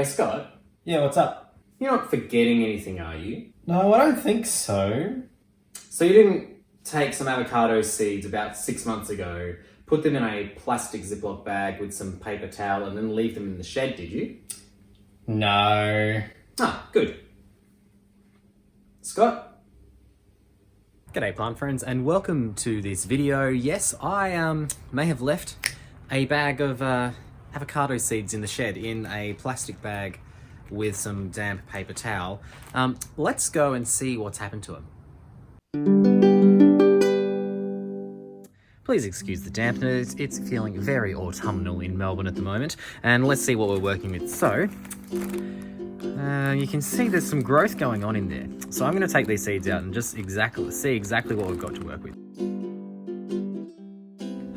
Hey Scott, Yeah, what's up? you're not forgetting anything, are you? No, I don't think so. So you didn't take some avocado seeds about 6 months ago, put them in a plastic Ziploc bag with some paper towel and then leave them in the shed, did you? No. Ah, good. Scott? G'day plant friends and welcome to this video. Yes, I may have left a bag of avocado seeds in the shed in a plastic bag with some damp paper towel. Let's go and see what's happened to them. Please excuse the dampness, it's feeling very autumnal in Melbourne at the moment, and let's see what we're working with. So, you can see there's some growth going on in there. So I'm going to take these seeds out and just see exactly what we've got to work with.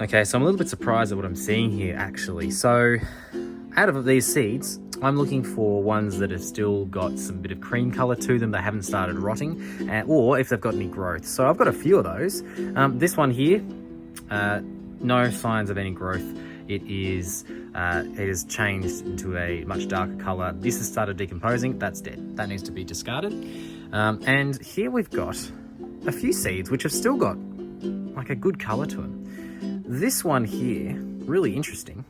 Okay, so I'm a little bit surprised at what I'm seeing here actually. So out of these seeds, I'm looking for ones that have still got some bit of cream color to them, they haven't started rotting, or if they've got any growth. So I've got a few of those. This one here, no signs of any growth. It has changed into a much darker color. This has started decomposing, that's dead. That needs to be discarded. And here we've got a few seeds which have still got like a good color to them. This one here, really interesting.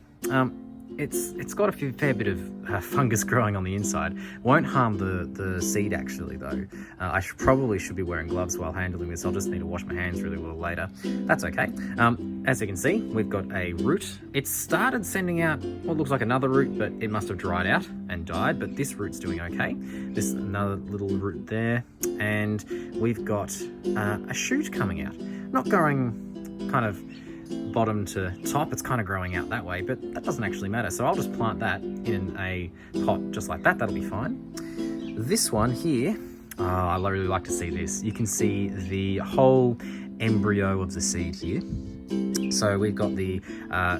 It's got a fair bit of fungus growing on the inside. Won't harm the seed actually though. I probably should be wearing gloves while handling this. I'll just need to wash my hands really well later. That's okay. As you can see, we've got a root. It's started sending out what looks like another root, but it must have dried out and died, but this root's doing okay. This is another little root there. And we've got a shoot coming out. Not going kind of bottom to top, it's kind of growing out that way, but that doesn't actually matter. So I'll just plant that in a pot just like that, that'll be fine. This one here, I really like to see this. You can see the whole embryo of the seed here. So we've got the,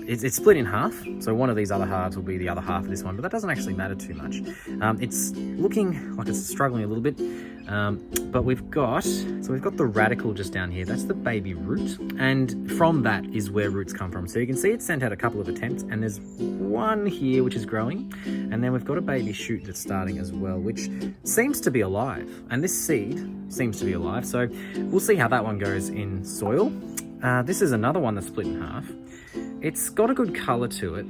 it's split in half. So one of these other halves will be the other half of this one, but that doesn't actually matter too much. It's looking like it's struggling a little bit, but we've got the radical just down here. That's the baby root. And from that is where roots come from. So you can see it's sent out a couple of attempts and there's one here which is growing. And then we've got a baby shoot that's starting as well, which seems to be alive. And this seed seems to be alive. So we'll see how that one goes in soil. This is another one that's split in half. It's got a good color to it,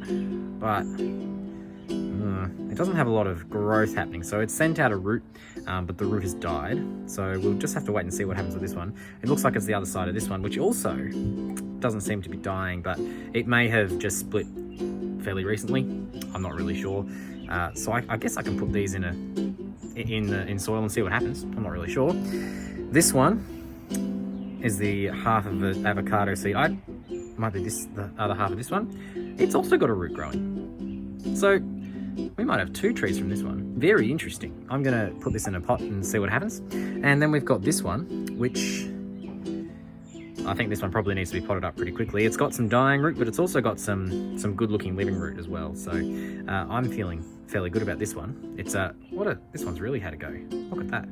but it doesn't have a lot of growth happening. So it's sent out a root, but the root has died. So we'll just have to wait and see what happens with this one. It looks like it's the other side of this one, which also doesn't seem to be dying, but it may have just split fairly recently. I'm not really sure. So I guess I can put these in soil and see what happens. I'm not really sure. This one is the half of the avocado seed. Might be the other half of this one. It's also got a root growing. So we might have two trees from this one. Very interesting. I'm gonna put this in a pot and see what happens. And then we've got this one, which I think this one probably needs to be potted up pretty quickly. It's got some dying root, but it's also got some good looking living root as well. So I'm feeling fairly good about this one. It's this one's really had a go. Look at that.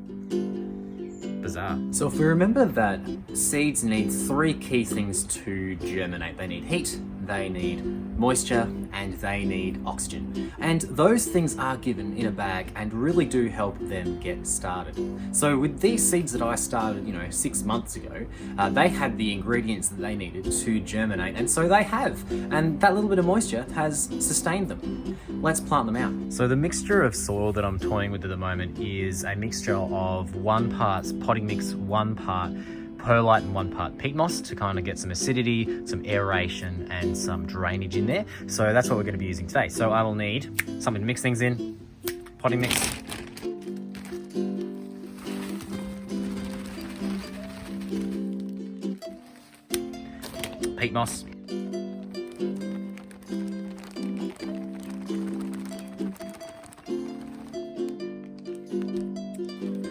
Bizarre. So if we remember that seeds need three key things to germinate. They need heat, they need moisture, and they need oxygen. And those things are given in a bag and really do help them get started. So with these seeds that I started, 6 months ago, they had the ingredients that they needed to germinate, and so they have. And that little bit of moisture has sustained them. Let's plant them out. So the mixture of soil that I'm toying with at the moment is a mixture of 1 part potting mix, 1 part perlite and 1 part peat moss to kind of get some acidity, some aeration and some drainage in there. So that's what we're going to be using today. So I will need something to mix things in, potting mix, peat moss,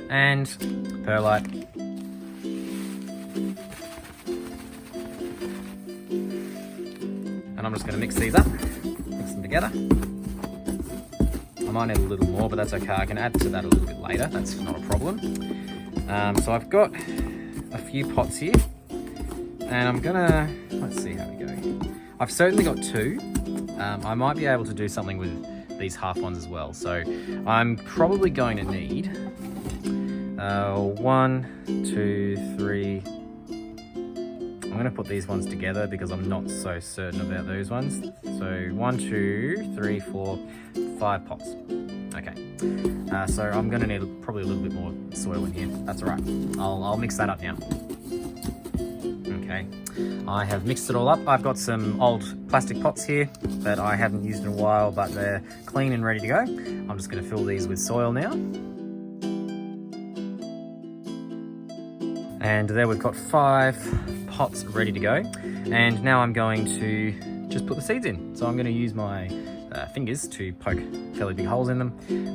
and perlite. And I'm just going to mix these up, mix them together. I might need a little more, but that's okay. I can add to that a little bit later. That's not a problem. So I've got a few pots here, and I'm gonna, let's see how we go. I've certainly got 2. I might be able to do something with these half ones as well. So I'm probably going to need 1, 2, 3. I'm going to put these ones together because I'm not so certain about those ones. So 1, 2, 3, 4, 5 pots. Okay. So I'm going to need probably a little bit more soil in here. That's all right. I'll mix that up now. Okay. I have mixed it all up. I've got some old plastic pots here that I haven't used in a while, but they're clean and ready to go. I'm just going to fill these with soil now. And there we've got 5 pots ready to go. And now I'm going to just put the seeds in. So I'm going to use my fingers to poke fairly big holes in them.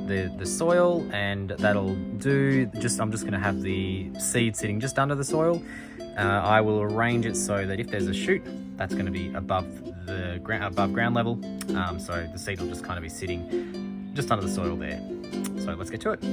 The soil, and that'll do. I'm just going to have the seed sitting just under the soil. I will arrange it so that if there's a shoot, that's going to be above ground level. So the seed will just kind of be sitting just under the soil there. So let's get to it.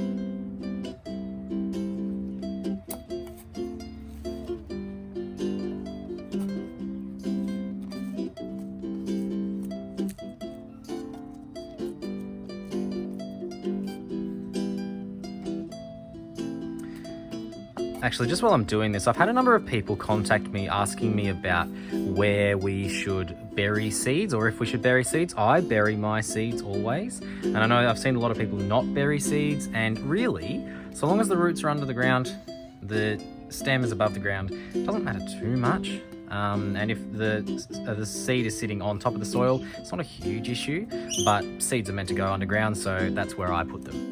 Actually, just while I'm doing this, I've had a number of people contact me asking me about where we should bury seeds, or if we should bury seeds. I bury my seeds always. And I know I've seen a lot of people not bury seeds, and really, so long as the roots are under the ground, the stem is above the ground, it doesn't matter too much. And if the seed is sitting on top of the soil, it's not a huge issue, but seeds are meant to go underground, so that's where I put them.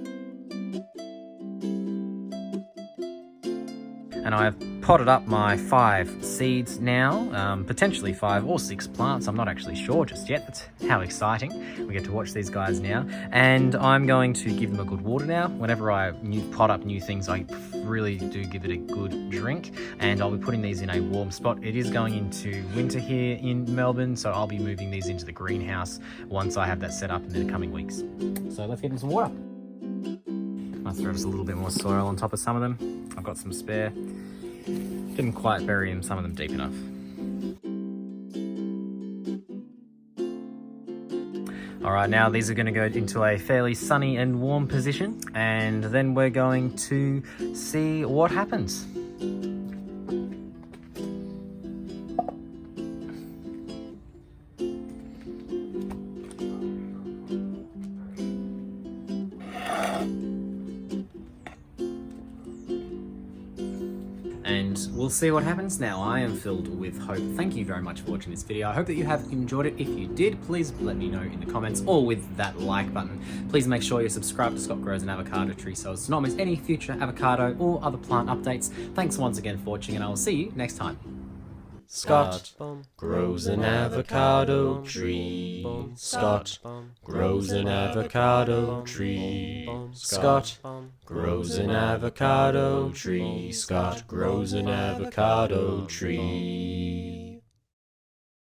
And I've potted up my 5 seeds now, potentially 5 or 6 plants. I'm not actually sure just yet. That's how exciting. We get to watch these guys now. And I'm going to give them a good water now. Whenever I pot up new things, I really do give it a good drink. And I'll be putting these in a warm spot. It is going into winter here in Melbourne, so I'll be moving these into the greenhouse once I have that set up in the coming weeks. So let's get them some water. I'll throw just a little bit more soil on top of some of them. I've got some spare. Didn't quite bury some of them deep enough. All right, now these are going to go into a fairly sunny and warm position, and then we're going to see what happens. And we'll see what happens now. I am filled with hope. Thank you very much for watching this video. I hope that you have enjoyed it. If you did, please let me know in the comments or with that like button. Please make sure you're subscribed to Scott Grows an Avocado Tree so as to not miss any future avocado or other plant updates. Thanks once again for watching, and I will see you next time. Scott grows an avocado tree. Scott grows an avocado tree. Scott grows an avocado tree. Scott grows an avocado tree.